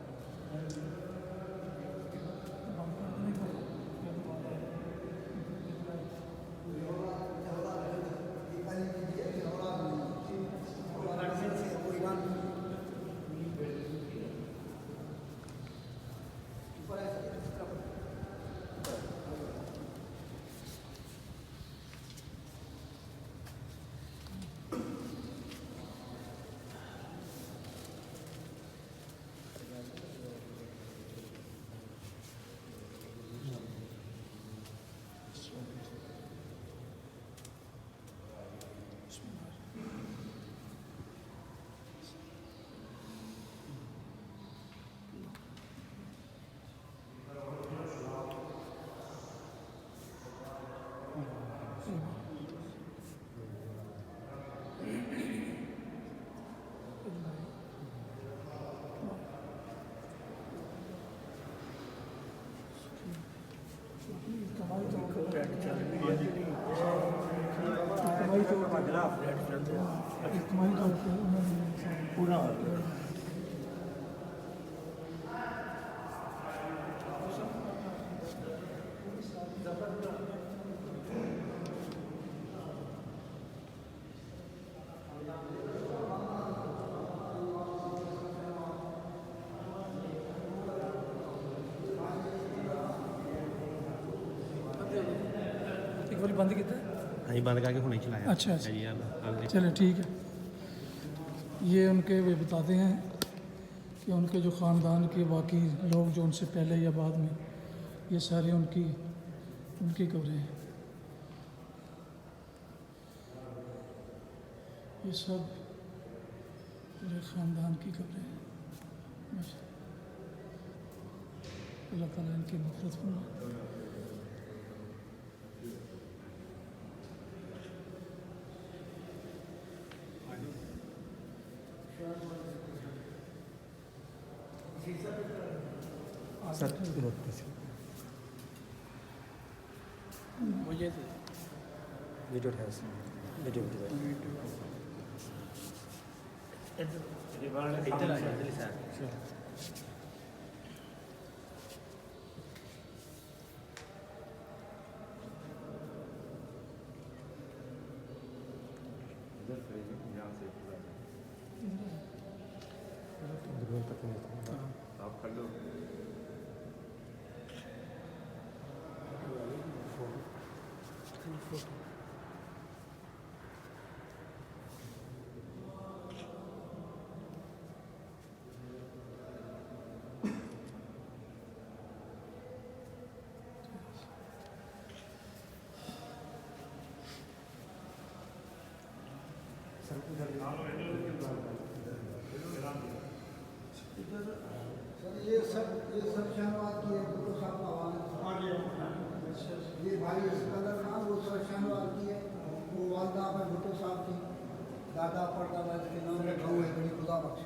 पूरा एक बार बंद किया नहीं बंद करके नहीं चलाया अच्छा अच्छा चलो ठीक है। ये उनके वे बताते हैं कि उनके जो ख़ानदान के बाकी लोग जो उनसे पहले या बाद में, ये सारे उनकी कब्रें हैं। ये सब पूरे ख़ानदान की कब्रें हैं। अल्लाह ताला इनकी मग़फ़िरत फरमाए। मुझे वीडियो है वीडियो इधर आ जाए आप कर लो सर ये सब शाहनवाज की है फोटो साहब का हवाले ये भाई सिकंदर खान वो सब शाहनवाज की है, वो वालदा में भुट्टो साहब की, दादा परदादा इसके नाम में गऊ है बड़ी खुदा बख्श।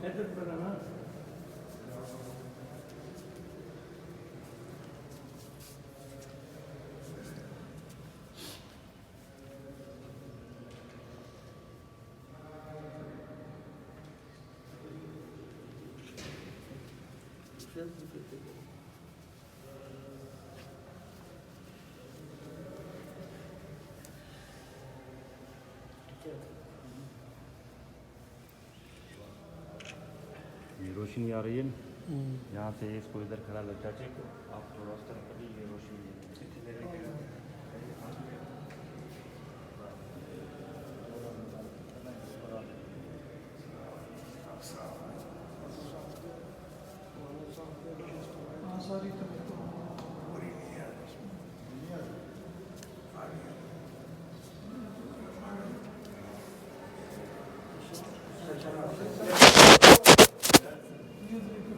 ये रोशनी आ रही है ना। यहाँ पे इसको इधर खड़ा लगता है को आप थोड़ा उस तरफ कभी ये रोशनी हाँ सारी तरफ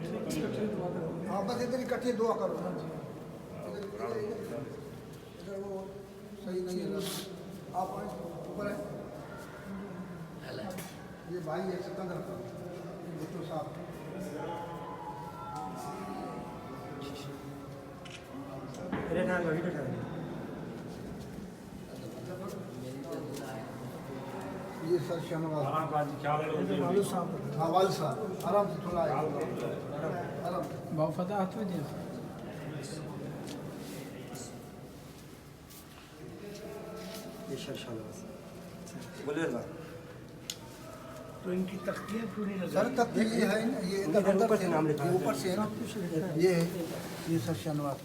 हाँ बस इधर इकट्ठे दुआ करो इधर वो सही नहीं है आप आए ऊपर है ये भाई है सिकंदर का भुट्टो साहब ये सर शहनवाज हाँ वाल साहब आराम से थोड़ा आराम बाफता हाथ में दिया ये सर शहनवाज बोलिए ना तो इनकी तख्तियाँ क्यों नहीं सर तक ये है ना ये इधर ऊपर से नाम लिखा है। ऊपर से है ना ये है ये सर शहनवाज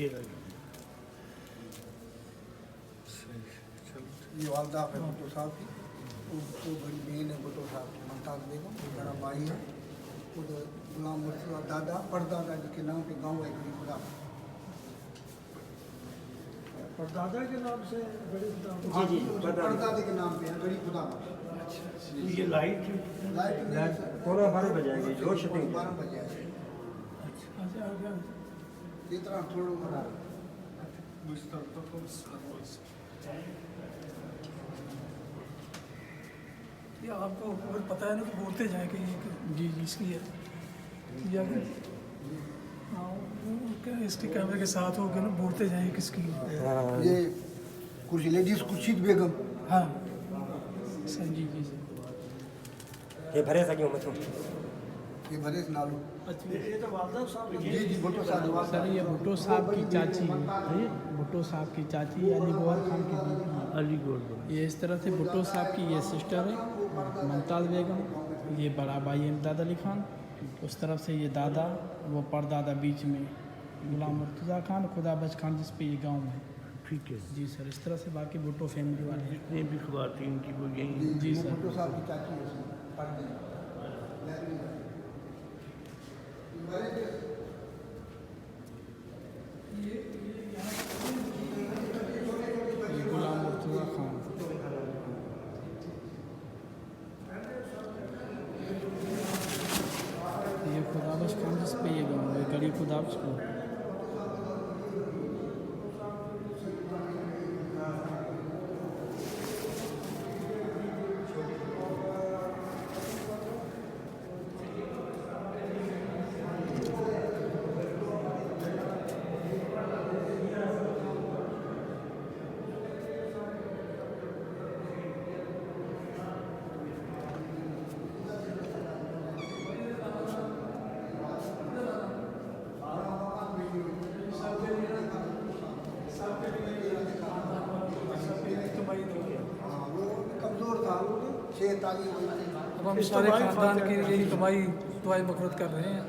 ये लगे ये वालदा है भुट्टो साहब की वो बड़ी बहन है भुट्टो साहब की मुमताज़ बेगम बड़ा भाई है उधर गुलाम मुर्तज़ा दादा परदादा जी के नाम पे गाँव है गरीब खुदा परदादा के नाम से बड़े जी परदादे के नाम पे है गरीब खुदा तो ये लाइट लाइट नहीं 12 बजाएंगे जो शूटिंग 12 बजे है अच्छा आगे जितना थोड़ा बना ये आपको अगर पता है ना तो बोलते जाए कि ये जी जी इसकी है या हाँ क्या इसके कैमरे के साथ हो गया ना बोलते जाए किसकी है। ये कुछ लेडीज खुर्शीद बेगम हाँ सर जी जी ये भरे सके मत ये भरे नालू ये तो वालदा साहब जी जी भुट्टो साहब सर ये भुट्टो साहब की चाची है भुट्टो साहब की चाची अली गौहर खान की बीवी है। अली गौर ये इस तरह से भुट्टो साहब की ये सिस्टर है मुमताज़ बेगम ये बड़ा भाई इमदाद अली खान उस तरफ से ये दादा वो परदादा बीच में गुलाम मुर्तज़ा खान खुदा बच खान जिस पे ये गांव है ठीक है जी सर इस तरह से बाकी भुट्टो फैमिली वाले हैं जितने भी ख़वातीन की वो यही जी वो सर भुट्टो साहब की चाची है इसमें, पर्दे। ये गुलाम मुर्तज़ा खान ये खुदा बच खान जिस पे ये गाँव है गली खुदा बच खान हाँ, वो कमज़ोर था वो 6 तारीख अब हम सारे खानदान के लिए ही तुम्हारी दुआई मफरत कर रहे हैं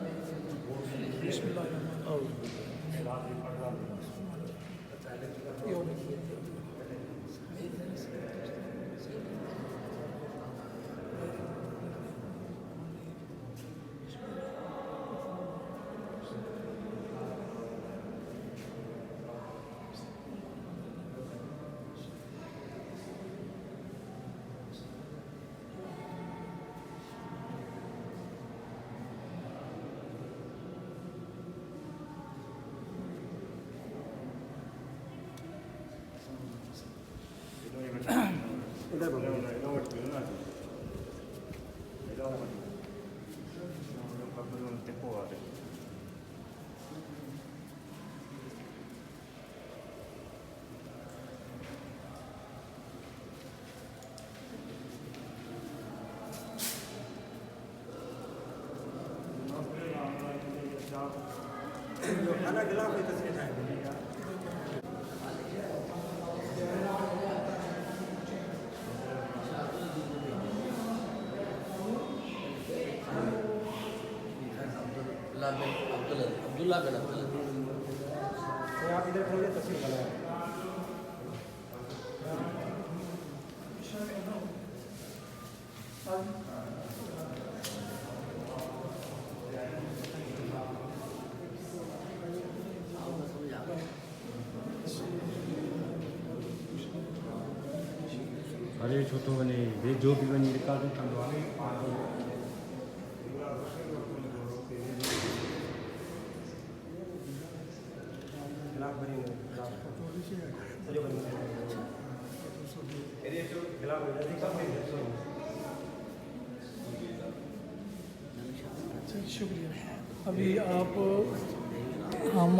खाना गिलाफ में तस्वीर है अब्दुल्ला बिन अब्दुल आप इधर खोलिए तस्वीर बनाए अरे छोटो बने वे जो भी बनी रिकॉर्ड शुक्रिया। अभी आप हम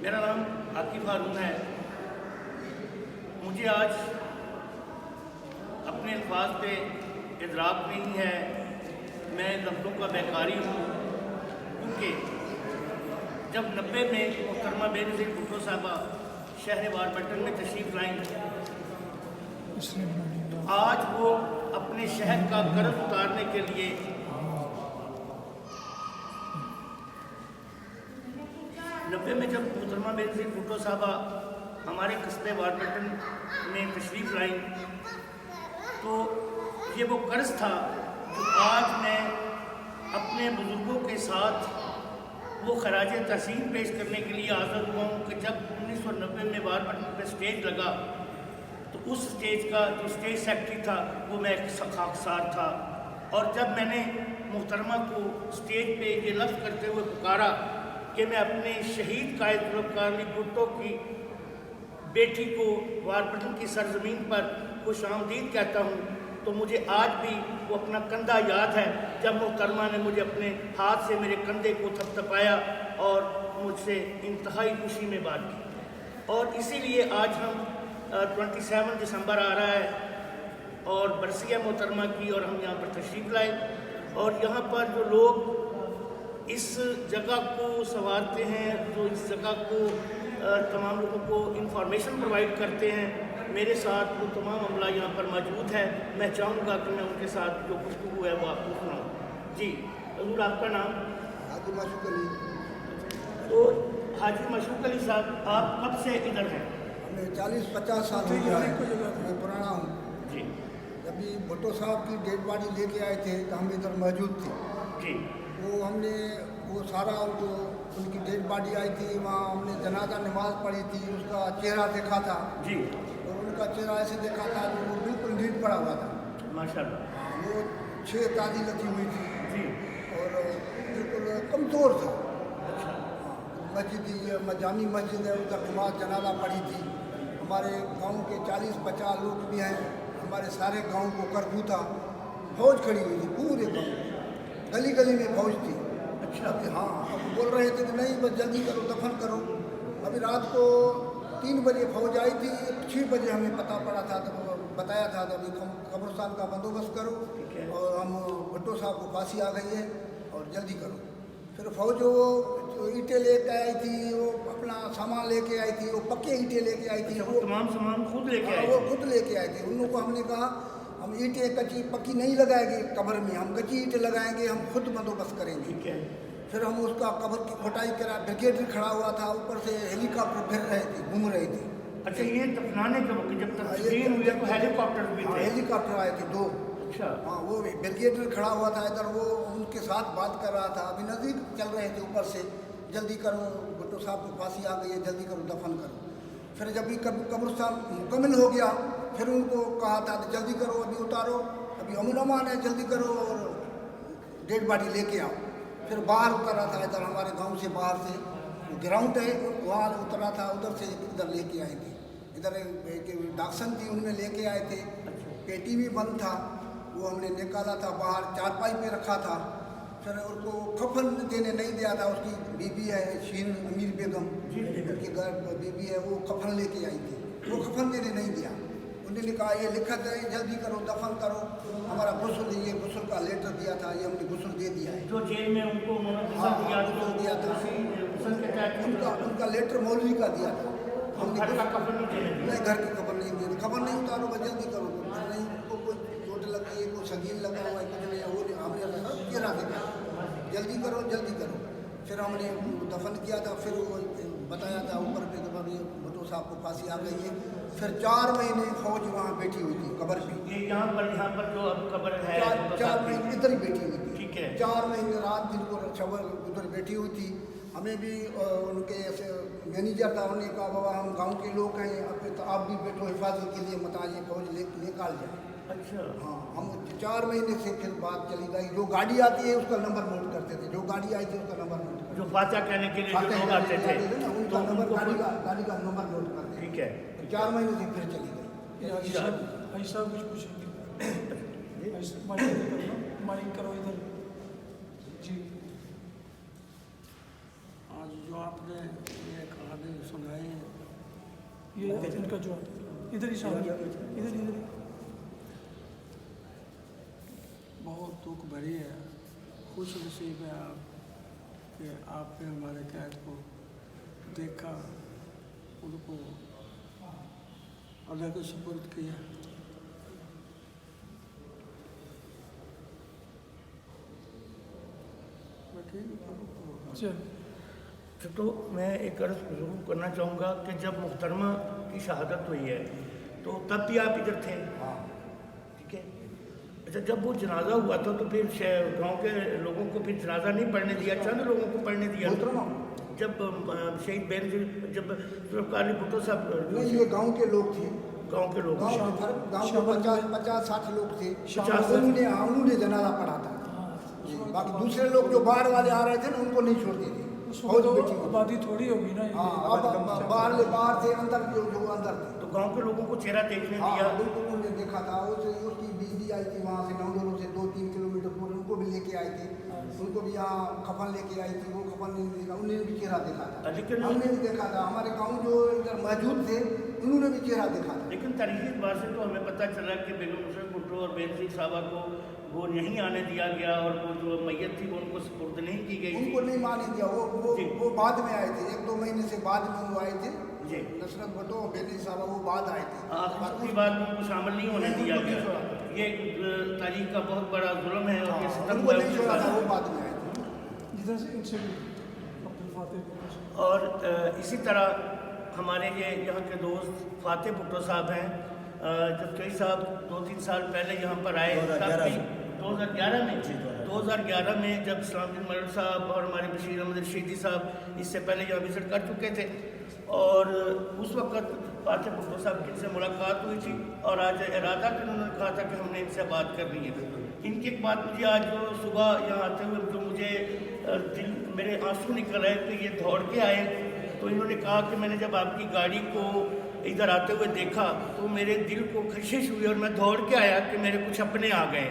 मेरा नाम आकिफ हारून है। मुझे आज अपने अल्फाज पे इदराक नहीं है, मैं लफ्ज़ों का बेकारी हूँ, क्योंकि जब 90 में मोहतरमा बेनज़ीर भुट्टो साहबा शहर वारपट्टन में तशरीफ़ लाएँ, आज वो अपने शहर का कर्ज उतारने के लिए नब्बे में जब मोहतरमा बेनज़ीर भुट्टो साहबा हमारे कस्बे वारपट्टन में तशरीफ़ लाई, तो ये वो कर्ज था जो आज मैं अपने बुज़ुर्गों के साथ वो खराज तहसीन पेश करने के लिए हाज़िर हुआ हूँ कि जब 1990 में वारपट्टन पे स्टेज लगा तो उस स्टेज का जो स्टेज सेक्रेटरी था वो मैं एक खाकसार था। और जब मैंने मोहतरमा को स्टेज पे ये लफ्ज़ करते हुए पुकारा कि मैं अपने शहीद कायद गुलकार अली भुट्टो की बेटी को वारपट्टन की सरजमीन पर खुश आमदीद कहता हूँ, तो मुझे आज भी वो अपना कंधा याद है जब मोहतरमा ने मुझे अपने हाथ से मेरे कंधे को थपथपाया और मुझसे इंतहाई खुशी में बात की। और इसीलिए आज हम 27 दिसंबर आ रहा है और बरसी है मोहतरमा की, और हम यहाँ पर तशरीफ़ लाए और यहाँ पर जो लोग इस जगह को संवारते हैं, जो इस जगह को तमाम लोगों को इंफॉर्मेशन प्रोवाइड करते हैं, मेरे साथ वो तमाम अमला यहाँ पर मौजूद है। मैं चाहूँगा कि मैं उनके साथ जो गुफ्तगू है वो आपको सुनाऊँ। जी हजूर, आपका नाम? हाजी माशूक अली। तो हाजी माशूक अली साहब, आप कब से इधर हैं? हमें 40-50 साल हो गया है, मैं पुराना हूँ जी। जब भी भुट्टो साहब की डेड बॉडी लेके आए थे तो हम इधर मौजूद थे। जी। वो हमने वो सारा उनको उनकी डेड बॉडी आई थी, वहाँ हमने जनाजा नमाज पढ़ी थी, उसका चेहरा देखा था जी। और उनका चेहरा ऐसे देखा था कि वो बिल्कुल नीट पड़ा हुआ था, माशाल्लाह। वो 6 ताजी लगी हुई थी जी। और बिल्कुल कमज़ोर था। अच्छा। मस्जिद जामी मस्जिद है, उधर नमाज जनाजा पढ़ी थी। हमारे गांव के 40-50 लोग भी हैं, हमारे सारे गांव को कर्फ्यू था, फौज खड़ी हुई थी, पूरे गांव गली गली में फौज थी। अच्छा। अभी हाँ, अब बोल रहे थे कि नहीं बस जल्दी करो, दफन करो। अभी रात को 3 बजे फौज आई थी, 6 बजे हमें पता पड़ा था, तो बताया था अभी कब्रिस्तान का बंदोबस्त करो और हम भुट्टो साहब को फांसी आ गई है और जल्दी करो। फिर फौज वो ईंटें लेके आई थी, वो अपना सामान लेके आई थी, वो पक्के ईंटें लेके आई थी, वो तमाम सामान खुद लेके आए? वो खुद लेके आए थे। उन लोगों को हमने कहा हम ईंटें कच्ची पक्की नहीं लगाएंगे कब्र में, हम कच्ची ईंटें लगाएंगे, हम खुद बंदोबस्त करेंगे। ठीक है। फिर हम उसका कब्र की खोटाई करा, ब्रिगेड खड़ा हुआ था, ऊपर से हेलीकॉप्टर फिर रहे थे, घूम रहे थे। अच्छा, ये दफनाने के वक्त जब तक तस्लीम हुई तो हेलीकॉप्टर भी थे? हेलीकॉप्टर आए थे 2। अच्छा। हाँ, वो ब्रिगेडियर खड़ा हुआ था इधर, वो उनके साथ बात कर रहा था, अभी नज़दीक चल रहे थे, ऊपर से जल्दी करो, भुट्टो साहब को फांसी आ गई है, जल्दी करो, दफन करो। फिर जब भी कब्रिस्तान मुकम्मल हो गया, फिर उनको कहा था कि जल्दी करो, अभी उतारो, अभी अमन अमान है, जल्दी करो और डेड बॉडी लेके आओ। फिर बाहर उतरा था इधर, हमारे गांव से बाहर से ग्राउंड है वहाँ उतरा था, उधर से इधर लेके आए थे। इधर एक डाक्सन थी, उनमें लेके आए थे, पेटी भी बंद था, वो हमने निकाला था बाहर, चारपाई पे रखा था। फिर उसको कफन देने नहीं दिया था, उसकी बीबी है शीन अमीर बेगम, उनकी घर बीबी है, वो कफन लेके आई थी, वो कफन देने नहीं दिया। उन्होंने कहा ये लिखत है, जल्दी करो, दफन करो, हमारा गुस्ल, ये गुस्ल का लेटर दिया था, ये हमने गुस्ल दे दिया है। जो जेल में उनको उन्होंने हाँ, गुस्ल दिया गुस्ल दिया था, उनका लेटर मौलवी का दिया था। हमने घर का कफन नहीं देने दिया। नहीं, घर की खबर नहीं दी, खबर नहीं उतारो, बस जल्दी करो, नहीं उनको कोई चोट लगी है, कोई शकील लगा हुआ है, कुछ नहीं है, वो नहीं, हमने चेहरा देखा, जल्दी करो, जल्दी करो। फिर हमने दफन किया था, फिर वो बताया था ऊपर पे कि भाई भुट्टो साहब को फांसी आ गई है। फिर 4 महीने फौज वहाँ बैठी हुई थी कब्र पे, ये यहाँ पर जो अब कब्र है 4 महीने इधर ही बैठी हुई थी। ठीक है। 4 महीने रात दिन को खबर उधर बैठी हुई थी। हमें भी उनके ऐसे मैनेजर था, उन्होंने कहा बाबा हम गांव के लोग हैं, अब तो आप भी बैठो हिफाजत के लिए, मत आइए, फौज निकाल जाए। अच्छा। हाँ, हम 4 महीने से फिर बात चली गई। जो गाड़ी आती है उसका नंबर नोट करते थे, जो गाड़ी आई थी उसका नंबर नोट करते जो फातिहा कहने के लिए जो लोग आते थे ना, उनका नंबर, गाड़ी का नंबर नोट करते। ठीक है। 4 महीने से फिर चली गई। ऐसा कुछ पूछेंगे, माइक करो इधर जी। आज जो आपने ये कहानी सुनाई, ये इनका जो इधर ही सामने, इधर इधर बहुत दुख भरी है। खुश नसीब है आप कि आपने हमारे कैद को देखा, उनको अल्लाह के सुपुर्द किया। चल। तो मैं एक अर्ज ज़रूर करना चाहूँगा कि जब मुहतरमा की शहादत हुई है तो तब भी आप इधर थे। ठीक है। अच्छा, जब वो जनाजा हुआ था तो फिर गांव के लोगों को फिर जनाजा नहीं पढ़ने दिया, चंद लोगों को पढ़ने दिया। जब शहीद बेनज़ीर, जब जुल्फ़िकार भुट्टो साहब, नहीं, ये गांव के लोग थे, गांव के लोग, गांव के 50-60 लोग थे, 50 उन्होंने जनाजा पढ़ा था। बाकी दूसरे लोग जो बाहर वाले आ रहे थे ना, उनको नहीं छोड़ते थे। उसको तो आबादी थोड़ी होगी ना। हाँ, अब बाहर थे, अंदर जो अंदर थे। तो गांव के लोगों को चेहरा देखने हाँ, दिया। बिल्कुल उन्होंने देखा था। उसकी बीवी आई थी वहाँ से, नौडोलों से 2-3 किलोमीटर दूर, उनको भी लेके आए थे, उनको भी यहाँ कफन लेके आई थी, वो कफन नहीं देखा, उन्होंने भी चेहरा देखा था। लेकिन हमने भी देखा था, हमारे गाँव जो इधर मौजूद थे उन्होंने भी चेहरा देखा था। लेकिन तारीखी बात से तो हमें पता चला कि बेगम मुशर्रफ भुट्टो और बेनज़ीर साहबा को वो नहीं आने दिया गया, और वो जो मैयत थी वो उनको सुपुर्द नहीं की गई थी। उनको नहीं माने दिया, वो बाद में आए थे, 1-2 महीने से बाद में वो आए थे जी। नुसरत भुट्टो और बेनज़ीर साहबा वो बाद आए थे। आखिरी बात में उनको शामिल नहीं होने दिया गया। ये तारीख का बहुत बड़ा जुल्म है और ये सितम उनको हुआ नहीं है छोड़ा था, उसके वो बाद में आए थे। जिधर से इनसे भी अब्दुल फातिह। और इसी तरह हमारे ये यहाँ के दोस्त फातिह भुट्टो साहब हैं, जब कई साहब 2-3 साल पहले यहाँ पर आए, तब भी 2011 में जब इस्लामुद्दीन मरड़ साहब और हमारे बशीर अहमद रशीदी साहब इससे पहले यहाँ विजिट कर चुके थे, और उस वक्त फातिह भुट्टो साहब की इनसे मुलाकात हुई थी, और आज इरादा कर उन्होंने कहा था कि हमने इनसे बात करनी है। इनकी एक बात मुझे आज जो सुबह यहाँ आते हुए जो मुझे दिल मेरे आंसू निकल रहे कि ये दौड़ के आए, तो इन्होंने कहा कि मैंने जब आपकी गाड़ी को इधर आते हुए देखा तो मेरे दिल को खशिश हुई और मैं दौड़ के आया कि मेरे कुछ अपने आ गए।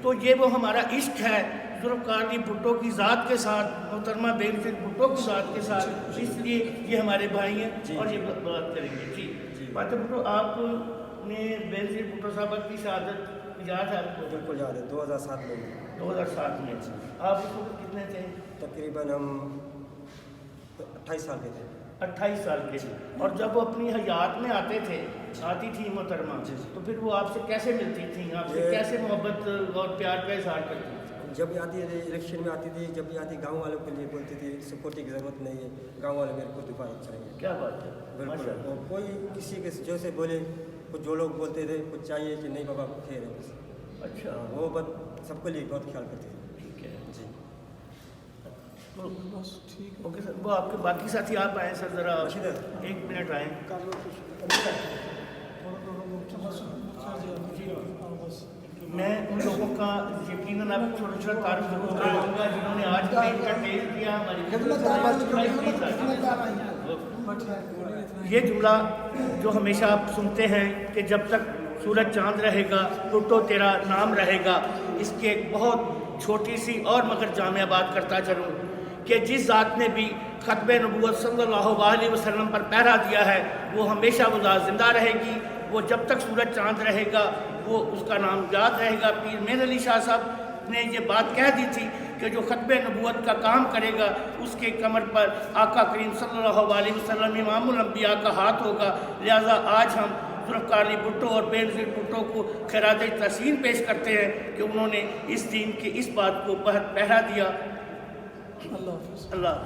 तो ये वो हमारा इश्क है जुल्फ़िकार भुट्टो की ज़ात के साथ, मोहतरमा बेनज़ीर भुट्टो की ज़ात के साथ, इसलिए ये हमारे भाई हैं और ये बात करेंगे। जी फातिह भुट्टो, आपने बेनज़ीर भुट्टो साहब की शहादत याद है आपको? बिल्कुल याद है, 2007 में। 2007 में। आप उस वक्त कितने थे? तकरीबन हम 28 साल के थे। 28 साल के। और जब वो अपनी हयात में आती थी मोहतरमा, तो फिर वो आपसे कैसे मिलती थी, आपसे कैसे मोहब्बत और प्यार का इजहार करती थी? जब भी आती थी, इलेक्शन में आती थी, जब भी आती गांव वालों के लिए बोलती थी सपोर्ट की ज़रूरत नहीं है, गांव वाले मेरे को हिफाजत करेंगे। क्या बात है, बिल्कुल। और कोई किसी के जैसे बोले, कुछ जो लोग बोलते थे कुछ चाहिए कि नहीं बाबा खैर है बस। अच्छा, वो बस सबके लिए बहुत ख्याल करते थे। ठीक है जी। तो बस ठीक है। ओके सर, वो आपके बाकी साथी आप आए सर, ज़रा 1 मिनट आए। मैं उन लोगों का यकीनन आपको छोटा छोटा तारुफ जरूर कराऊंगा जिन्होंने आज का इंटरटेन किया हमारी। ये जुमला जो हमेशा आप सुनते हैं कि जब तक सूरज चांद रहेगा भुट्टो तेरा नाम रहेगा, इसकी एक बहुत छोटी सी और मगर जामिया बात करता चलूँ कि जिस ज़ात ने भी खत्म नबूवत सल्लल्लाहु अलैहि वसल्लम पर पहरा दिया है वो हमेशा वो ज़ात ज़िंदा रहेगी, वो जब तक सूरज चांद रहेगा वो उसका नाम याद रहेगा। पीर मेहर अली शाह साहब ने ये बात कह दी थी कि जो खत्म नबूवत का काम करेगा उसके कमर पर आका करीम सल्लल्लाहु अलैहि वसल्लम इमामुल अंबिया का हाथ होगा। लिहाजा आज हम जुल्फ़िकार अली भुट्टो और बेनज़ीर भुट्टो को खिराज तहसीन पेश करते हैं कि उन्होंने इस दीन की इस बात को पहरा दिया। अल्लाह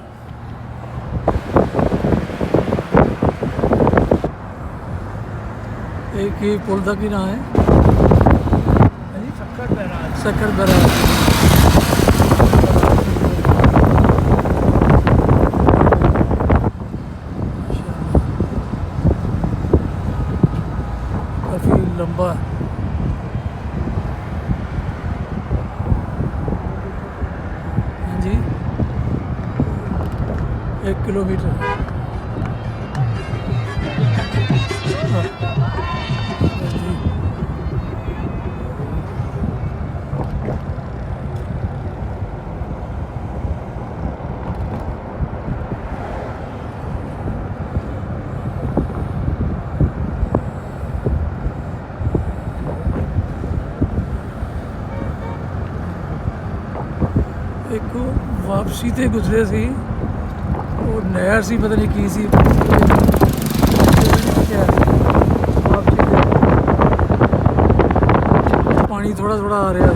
एक ही पुल तक ही ना है शक्कर बहराज शक्कर बैराज। काफ़ी लंबा है। हाँ जी 1 किलोमीटर। हाँ जी। एक वापसी ते गुजरे सी और नहर सी पता नहीं की सी क्या वापसी ते पानी थोड़ा थोड़ा आ रहा